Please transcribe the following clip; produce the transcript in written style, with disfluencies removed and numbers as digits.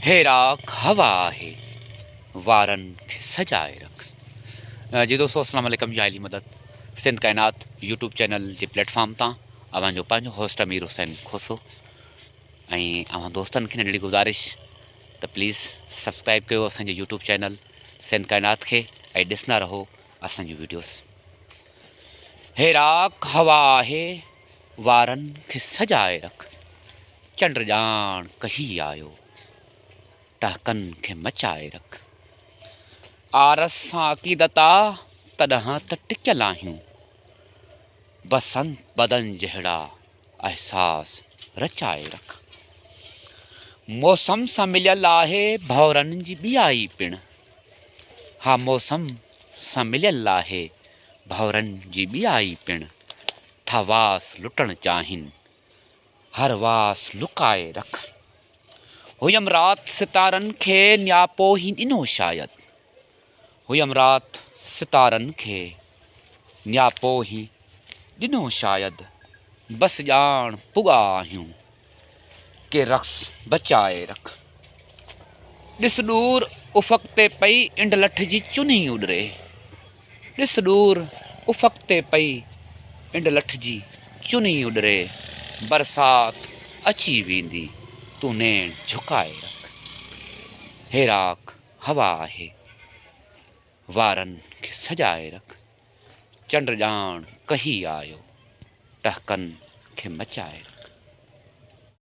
हेरा हवा आहे वारनि खे सजाए रख। जी दोस्तों अस्सलाम वालेकुम, जाइली मदद सिंध कायनात यूट्यूब चैनल जे प्लेटफॉर्म तां अवांजो पंहिंजो होस्ट अमीर हुसैन खोसो ऐं अवां दोस्तनि खे नंढड़ी गुज़ारिश त प्लीज़ सब्सक्राइब कयो असांजे यूट्यूब चैनल सिंध कायनात खे ऐं ॾिसंदा रहो असांजूं वीडियोस। हेरा हवा आहे वारनि खे सजाए रख, चंड ॼाण कही आयो टहकनि खे मचाए रख। आरस सां अक़ीदता तॾहिं त टिकियल आहियूं, बसंत बदन जहिड़ा अहसास रचाए रख। मौसम सां मिलियल आहे भंवरनि जी ॿियाई पिण, हा मौसम सां मिलियल आहे भंवरनि जी ॿियाई पिण। था वास लुटणु चाहिनि हर वास लुकाए रख। हुयम रात सितारनि खे न्यापो ही ॾिनो शायदि, हुयम रात सितारनि खे न्यापो ही ॾिनो शायदि। बस ॼाण पुॻा आहियूं के रक़्स बचाए रख। ॾिस दूर उफ़क़ ते पई इंड लठ जी चुनी उॾरे, ॾिस दूर उफ़क़ ते पई इंड लठ जी चुनी उॾरे। बरसात अची वेंदी तूं नेण झुकाए रख। हेराक हवा आहे वारनि खे सजाए रख, चंड ॼाण कही आयो टहकनि खे मचाए रख।